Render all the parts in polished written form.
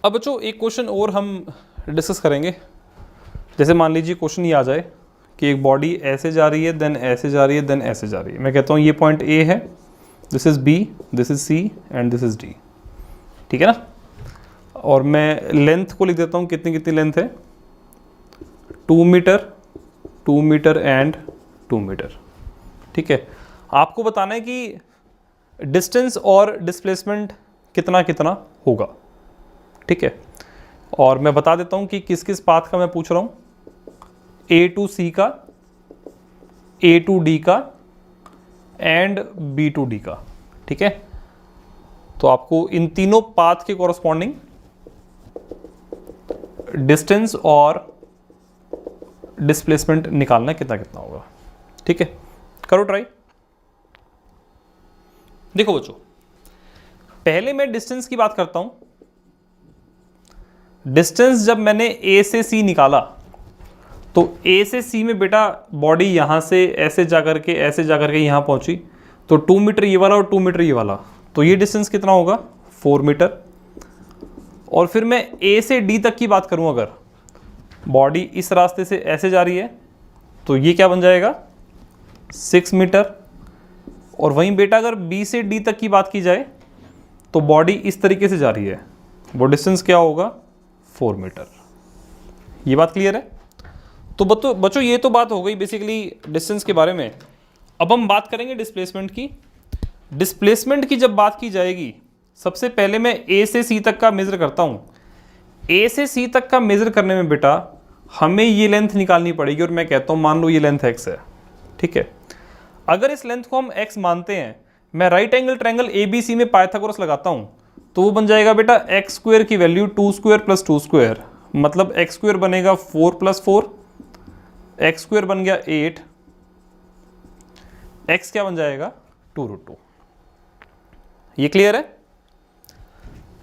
अब बच्चों एक क्वेश्चन और हम डिस्कस करेंगे। जैसे मान लीजिए क्वेश्चन ये आ जाए कि एक बॉडी ऐसे जा रही है, देन ऐसे जा रही है, देन ऐसे जा रही है। मैं कहता हूँ ये पॉइंट ए है, this is B, this is C and this is D. ठीक है ना। और मैं लेंथ को लिख देता हूँ, कितनी कितनी लेंथ है, 2 मीटर, 2 मीटर एंड 2 मीटर। ठीक है। आपको बताना है कि डिस्टेंस और डिस्प्लेसमेंट कितना कितना होगा। ठीक है। और मैं बता देता हूं कि किस किस पाथ का मैं पूछ रहा हूं, ए टू सी का, ए टू डी का एंड बी टू डी का। ठीक है। तो आपको इन तीनों पाथ के कॉरस्पॉन्डिंग डिस्टेंस और डिस्प्लेसमेंट निकालना कितना कितना होगा। ठीक है, करो ट्राई। देखो बच्चों, पहले मैं डिस्टेंस की बात करता हूं। डिस्टेंस जब मैंने ए से सी निकाला तो ए से सी में बेटा बॉडी यहां से ऐसे जाकर के यहां पहुंची, तो 2 मीटर ये वाला और 2 मीटर ये वाला, तो ये डिस्टेंस कितना होगा, 4 मीटर। और फिर मैं ए से डी तक की बात करूं, अगर बॉडी इस रास्ते से ऐसे जा रही है तो ये क्या बन जाएगा, 6 मीटर। और वहीं बेटा अगर बी से डी तक की बात की जाए तो बॉडी इस तरीके से जा रही है, वो डिस्टेंस क्या होगा, 4 मीटर। ये बात क्लियर है। तो बच्चों ये तो बात हो गई बेसिकली डिस्टेंस के बारे में। अब हम बात करेंगे डिस्प्लेसमेंट की। डिस्प्लेसमेंट की जब बात की जाएगी, सबसे पहले मैं ए से सी तक का मेजर करता हूं। ए से सी तक का मेजर करने में बेटा हमें ये लेंथ निकालनी पड़ेगी, और मैं कहता हूं मान लो ये लेंथ एक्स है। ठीक है। अगर इस लेंथ को हम x मानते हैं, मैं राइट एंगल ट्रायंगल ABC में पाइथागोरस लगाता हूं, तो वो बन जाएगा बेटा x स्क्वायर की वैल्यू 2 स्क्वायर प्लस 2 स्क्वायर, मतलब x स्क्वायर बनेगा 4 प्लस 4, x स्क्वायर बन गया 8, x क्या बन जाएगा 2√2। ये क्लियर है।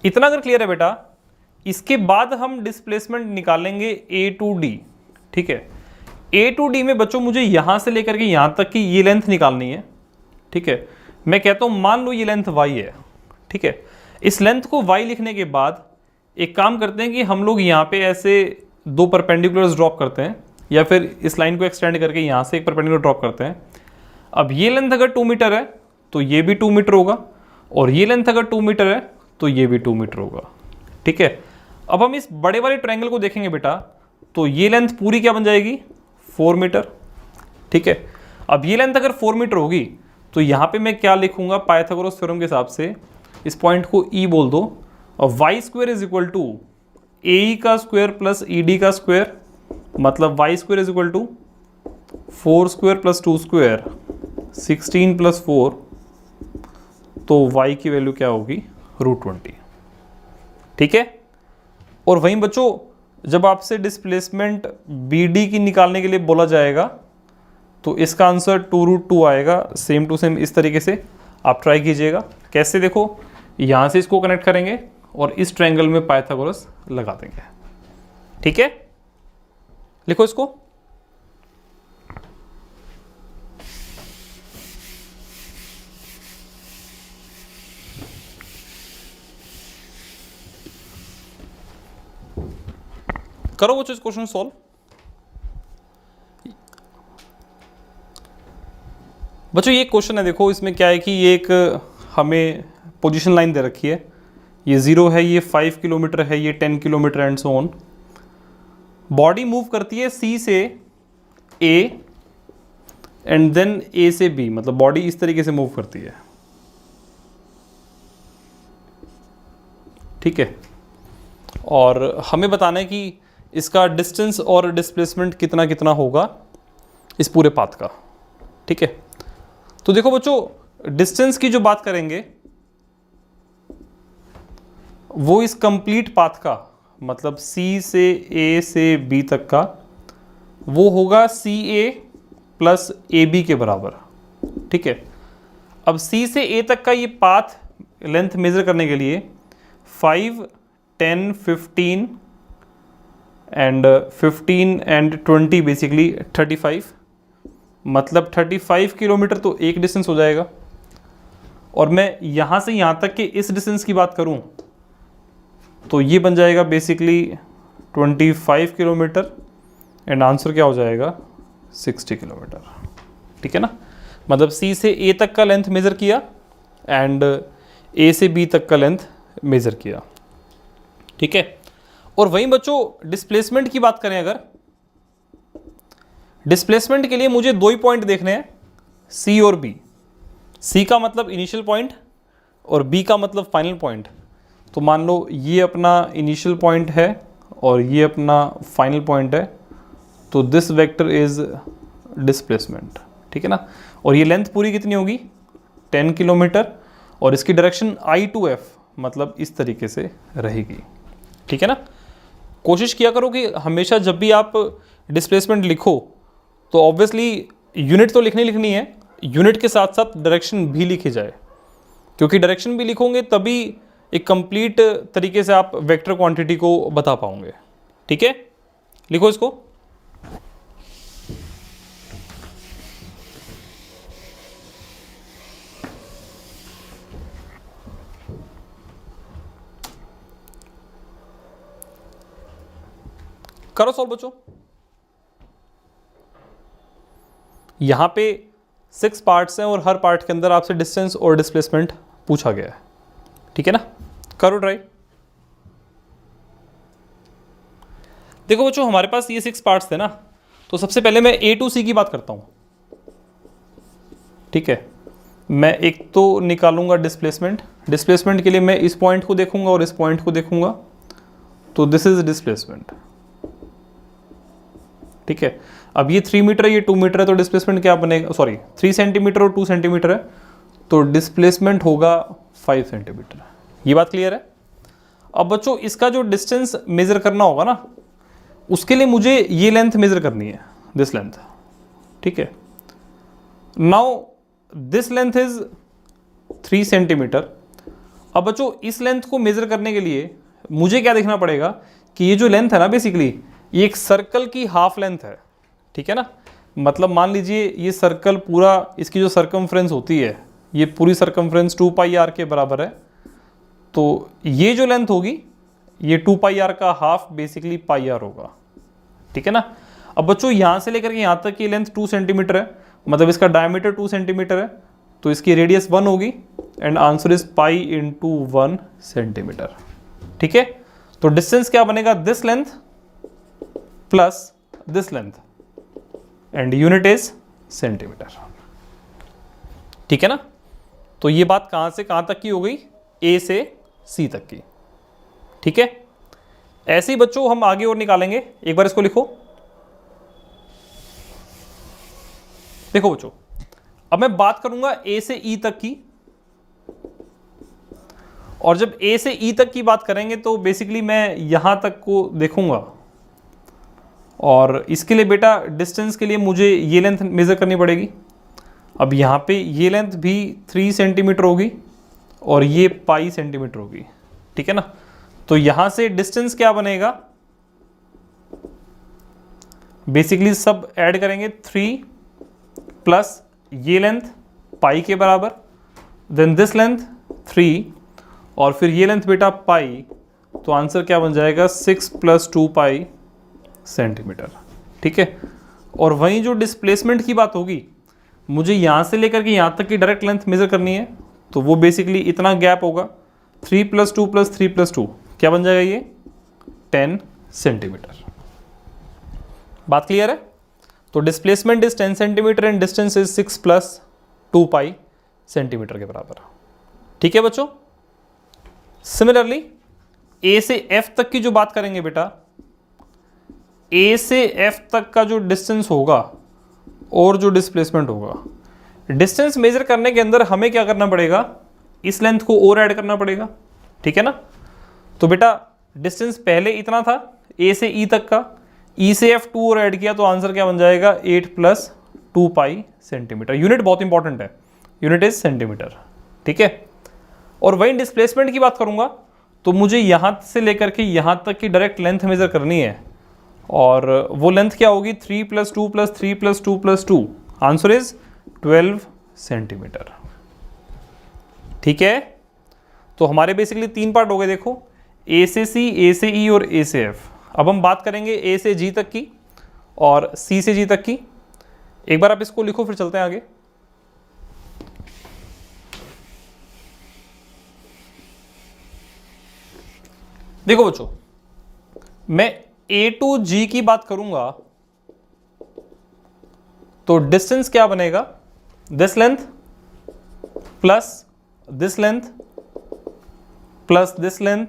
इतना अगर क्लियर है बेटा, इसके बाद हम डिस्प्लेसमेंट निकालेंगे A to D। ठीक है। A to D में बच्चों मुझे यहां से लेकर के यहां तक की ये लेंथ निकालनी है। ठीक है। मैं कहता हूं मान लो ये लेंथ y है। ठीक है। इस लेंथ को y लिखने के बाद एक काम करते हैं कि हम लोग यहां पे ऐसे दो परपेंडिकुलर्स ड्रॉप करते हैं, या फिर इस लाइन को एक्सटेंड करके यहां से एक परपेंडिकुलर ड्रॉप करते हैं। अब ये लेंथ अगर 2 मीटर है तो ये भी 2 मीटर होगा, और ये लेंथ अगर 2 मीटर है तो ये भी 2 मीटर होगा। ठीक है। अब हम इस बड़े वाले ट्रायंगल को देखेंगे बेटा, तो ये लेंथ पूरी क्या बन जाएगी, 4 मीटर। ठीक है। अब ये लेंथ अगर 4 मीटर होगी तो यहां पे मैं क्या लिखूंगा, पाइथागोरस थ्योरम के हिसाब से इस पॉइंट को E बोल दो, और Y square is equal to A का स्क्वायर प्लस ईडी का स्क्वायर, मतलब Y square is equal to 4 square plus 2 square 16 plus 4, तो y की वैल्यू क्या होगी, √20। ठीक है। और वहीं बच्चों जब आपसे डिस्प्लेसमेंट BD की निकालने के लिए बोला जाएगा तो इसका आंसर 2√2 आएगा। सेम टू सेम इस तरीके से आप ट्राई कीजिएगा। कैसे, देखो यहां से इसको कनेक्ट करेंगे और इस ट्रायंगल में पाइथागोरस लगा देंगे। ठीक है, लिखो इसको। करो वो चीज, क्वेश्चन सॉल्व। बच्चों ये क्वेश्चन है, देखो इसमें क्या है कि ये एक हमें पोजीशन लाइन दे रखी है, ये 0 है, ये 5 किलोमीटर है, ये 10 kilometre and so on. Body move करती है C से A एंड देन A से B, मतलब बॉडी इस तरीके से मूव करती है। ठीक है। और हमें बताना है कि इसका डिस्टेंस और डिस्प्लेसमेंट कितना कितना होगा इस पूरे पाथ का। ठीक है। तो देखो बच्चों, डिस्टेंस की जो बात करेंगे वो इस कंप्लीट पाथ का, मतलब C से A से B तक का, वो होगा CA प्लस AB के बराबर। ठीक है। अब C से A तक का ये पाथ लेंथ मेजर करने के लिए 5, 10, 15 एंड 20 बेसिकली 35, मतलब 35 किलोमीटर तो एक डिस्टेंस हो जाएगा। और मैं यहां से यहां तक के इस डिस्टेंस की बात करूं तो ये बन जाएगा बेसिकली 25 किलोमीटर एंड आंसर क्या हो जाएगा 60 किलोमीटर। ठीक है ना, मतलब सी से ए तक का लेंथ मेज़र किया एंड ए से बी तक का लेंथ मेज़र किया। ठीक है, और वहीं बच्चों डिस्प्लेसमेंट की बात करें, अगर डिस्प्लेसमेंट के लिए मुझे दो ही पॉइंट देखने हैं, सी और बी। सी का मतलब इनिशियल पॉइंट और बी का मतलब फाइनल पॉइंट। तो मान लो ये अपना इनिशियल पॉइंट है और ये अपना फाइनल पॉइंट है, तो दिस वेक्टर इज डिस्प्लेसमेंट। ठीक है ना, और ये लेंथ पूरी कितनी होगी 10 किलोमीटर और इसकी डायरेक्शन I to F मतलब इस तरीके से रहेगी। ठीक है ना, कोशिश किया करो कि हमेशा जब भी आप डिस्प्लेसमेंट लिखो तो ऑब्वियसली यूनिट तो लिखनी है, यूनिट के साथ साथ डायरेक्शन भी लिखी जाए, क्योंकि डायरेक्शन भी लिखोगे तभी एक कंप्लीट तरीके से आप वेक्टर क्वांटिटी को बता पाओगे। ठीक है, लिखो इसको। करो सॉल्व बच्चों। यहां पे 6 पार्ट्स हैं और हर पार्ट के अंदर आपसे डिस्टेंस और डिस्प्लेसमेंट पूछा गया है। ठीक है ना, करो ट्राई। देखो बच्चों, हमारे पास ये 6 पार्ट्स थे ना, तो सबसे पहले मैं A to C की बात करता हूं। ठीक है, मैं एक तो निकालूंगा डिस्प्लेसमेंट। डिस्प्लेसमेंट के लिए मैं इस पॉइंट को देखूंगा और इस पॉइंट को देखूंगा, तो दिस इज डिस्प्लेसमेंट। ठीक है, अब ये 3 मीटर ये 2 मीटर है, तो डिस्प्लेसमेंट क्या बनेगा, सॉरी 3 सेंटीमीटर और 2 सेंटीमीटर है, तो डिस्प्लेसमेंट होगा 5 सेंटीमीटर। ये बात क्लियर है। अब बच्चों इसका जो डिस्टेंस मेजर करना होगा ना, उसके लिए मुझे ये लेंथ मेजर करनी है, दिस लेंथ। ठीक है, now this length is 3 centimetre. अब बच्चों इस लेंथ को मेजर करने के लिए मुझे क्या देखना पड़ेगा कि ये जो लेंथ है ना, बेसिकली ये एक सर्कल की हाफ लेंथ है। ठीक है ना, मतलब मान लीजिए ये सर्कल पूरा, इसकी जो सर्कमफ्रेंस होती है, ये पूरी सर्कमफ्रेंस 2 पाई आर के बराबर है। तो ये जो लेंथ होगी ये 2 पाई आर का हाफ बेसिकली पाई आर होगा। ठीक है ना, अब बच्चों यहाँ से लेकर के यहाँ तक की लेंथ 2 सेंटीमीटर है, मतलब इसका डायमीटर 2 सेंटीमीटर है, तो इसकी रेडियस 1 होगी and answer is pi into 1 centimetre. ठीक है, तो डिस्टेंस क्या बनेगा, this length plus this length and unit is centimetre. ठीक है ना, तो ये बात कहां से कहां तक की हो गई, ए से सी तक की। ठीक है, ऐसे ही बच्चों हम आगे और निकालेंगे। एक बार इसको लिखो। देखो बच्चों, अब मैं बात करूंगा ए से ई तक की, और जब ए से ई तक की बात करेंगे तो बेसिकली मैं यहां तक को देखूंगा, और इसके लिए बेटा डिस्टेंस के लिए मुझे ये लेंथ मेज़र करनी पड़ेगी। अब यहाँ पे ये लेंथ भी 3 सेंटीमीटर होगी और ये पाई सेंटीमीटर होगी। ठीक है ना, तो यहाँ से डिस्टेंस क्या बनेगा, बेसिकली सब ऐड करेंगे 3 प्लस ये लेंथ पाई के बराबर, देन दिस लेंथ 3 और फिर ये लेंथ बेटा पाई, तो आंसर क्या बन जाएगा 6 + 2 पाई सेंटीमीटर। ठीक है, और वहीं जो डिस्प्लेसमेंट की बात होगी, मुझे यहाँ से लेकर के यहाँ तक की डायरेक्ट लेंथ मेजर करनी है, तो वो बेसिकली इतना गैप होगा, 3 + 2 + 3 + 2 क्या बन जाएगा, ये 10 सेंटीमीटर। बात क्लियर है। तो displacement is 10 centimetre and distance is 6 + 2 pi centimetre के बराबर। ठीक है बच्चों, सिमिलरली ए से एफ तक की जो बात करेंगे बेटा, ए से एफ तक का जो डिस्टेंस होगा और जो डिस्प्लेसमेंट होगा, डिस्टेंस मेजर करने के अंदर हमें क्या करना पड़ेगा, इस लेंथ को और ऐड करना पड़ेगा। ठीक है ना, तो बेटा डिस्टेंस पहले इतना था ए से ई तक का, ई से एफ 2 और ऐड किया, तो आंसर क्या बन जाएगा 8 + 2 पाई सेंटीमीटर। यूनिट बहुत इंपॉर्टेंट है, यूनिट इज सेंटीमीटर। ठीक है, और वहीं डिस्प्लेसमेंट की बात करूंगा तो मुझे यहां से लेकर के यहां तक की डायरेक्ट लेंथ मेजर करनी है, और वो लेंथ क्या होगी 3 + 2 + 3 + 2 + 2, आंसर इज 12 सेंटीमीटर। ठीक है, तो हमारे बेसिकली 3 पार्ट हो गए। देखो, ए से सी, ए से ई और ए से एफ। अब हम बात करेंगे ए से जी तक की और सी से जी तक की। एक बार आप इसको लिखो, फिर चलते हैं आगे। देखो बच्चों, मैं ए टू जी की बात करूंगा तो डिस्टेंस क्या बनेगा, this length plus this length plus this length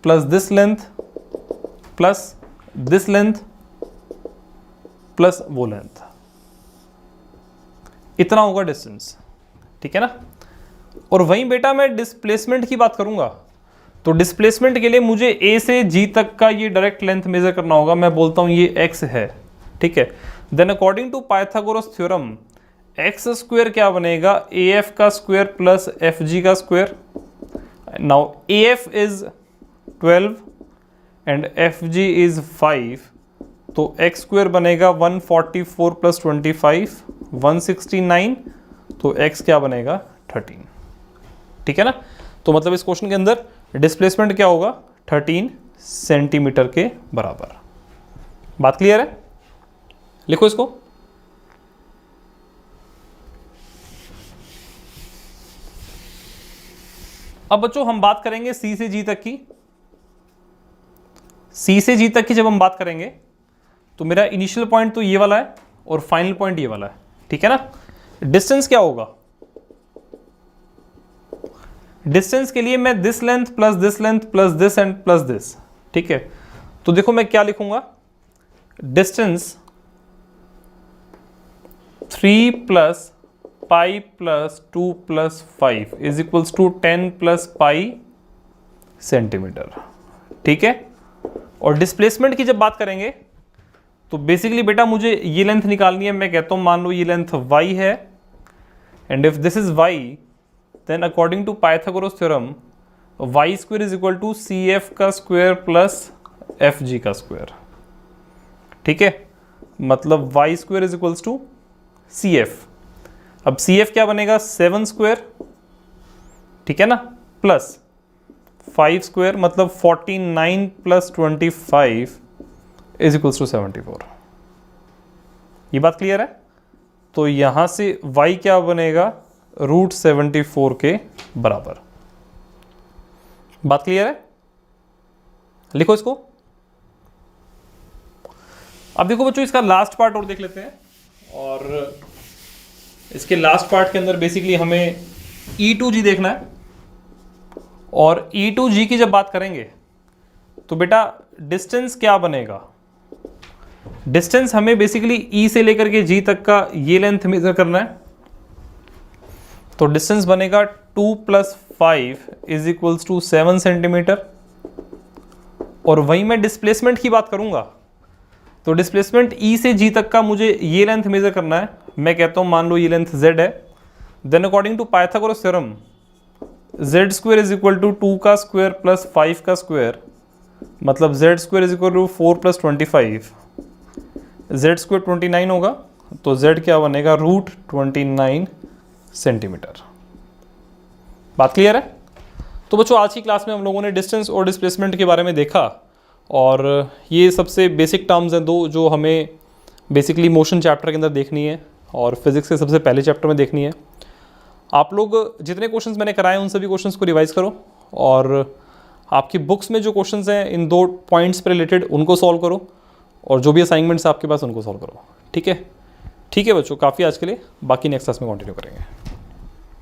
plus this length plus this length plus वो लेंथ, इतना होगा डिस्टेंस, ठीक है ना। और वहीं बेटा मैं डिस्प्लेसमेंट की बात करूंगा तो डिस्प्लेसमेंट के लिए मुझे ए से जी तक का ये डायरेक्ट लेंथ मेजर करना होगा। मैं बोलता हूं ये एक्स है, ठीक है। Then according to Pythagoras theorem X square क्या बनेगा, ए एफ का स्क्वायर प्लस एफ जी का square. Now A F is 12 and F G is 5, तो एक्स स्क्वायर बनेगा 144 प्लस 25 169, तो एक्स क्या बनेगा 13, ठीक है ना। तो मतलब इस क्वेश्चन के अंदर डिस्प्लेसमेंट क्या होगा, 13 सेंटीमीटर के बराबर। बात क्लियर है, लिखो इसको। अब बच्चों हम बात करेंगे सी से जी तक की। सी से जी तक की जब हम बात करेंगे तो मेरा इनिशियल पॉइंट तो ये वाला है और फाइनल पॉइंट ये वाला है, ठीक है ना। डिस्टेंस क्या होगा, डिस्टेंस के लिए मैं this length plus this length plus this end plus this, ठीक है। तो देखो मैं क्या लिखूंगा, distance 3 plus pi plus 2 plus 5 is equals to 10 plus pi centimetre, ठीक है। और डिस्प्लेसमेंट की जब बात करेंगे तो बेसिकली बेटा मुझे ये लेंथ निकालनी है। मैं कहता हूं मान लो ये लेंथ y है and if this is y then according to Pythagoras theorem y square is equal to C F का स्क्वायर प्लस एफ जी का स्क्वायर, ठीक है। मतलब y square is equals to C F. अब C F क्या बनेगा 7 square, ठीक है ना, प्लस 5 स्क्वायर मतलब 49 प्लस 25 इज इक्वल्स टू 74। ये बात क्लियर है। तो यहां से y क्या बनेगा √74 के बराबर। बात क्लियर है, लिखो इसको। अब देखो बच्चों इसका लास्ट पार्ट और देख लेते हैं। और इसके लास्ट पार्ट के अंदर बेसिकली हमें E2G देखना है। और E2G की जब बात करेंगे तो बेटा डिस्टेंस क्या बनेगा, डिस्टेंस हमें बेसिकली E से लेकर के G तक का ये लेंथ मेजर करना है। तो डिस्टेंस बनेगा 2 plus 5 is equals to 7 centimetre. और वहीं मैं डिस्प्लेसमेंट की बात करूंगा तो डिस्प्लेसमेंट E से G तक का मुझे ये लेंथ मेजर करना है। मैं कहता हूं मान लो ये लेंथ Z है। Then according to Pythagoras theorem Z square is equal to 2 का स्क्वायर प्लस 5 का स्क्वायर, मतलब Z square is equal to 4 plus 25, Z square 29 होगा, तो Z क्या बनेगा √29 सेंटीमीटर। बात क्लियर है। तो बच्चों आज की क्लास में हम लोगों ने डिस्टेंस और डिस्प्लेसमेंट के बारे में देखा। और ये सबसे बेसिक टर्म्स हैं दो जो हमें बेसिकली मोशन चैप्टर के अंदर देखनी है और फिजिक्स के सबसे पहले चैप्टर में देखनी है। आप लोग जितने क्वेश्चंस मैंने कराए उन सभी क्वेश्चंस को रिवाइज करो और आपकी बुक्स में जो क्वेश्चंस हैं इन 2 पॉइंट्स पर रिलेटेड उनको सॉल्व करो और जो भी असाइनमेंट्स आपके पास उनको सॉल्व करो, ठीक है। ठीक है बच्चों, काफ़ी आज के लिए, बाकी नेक्स्ट क्लास में कंटिन्यू करेंगे।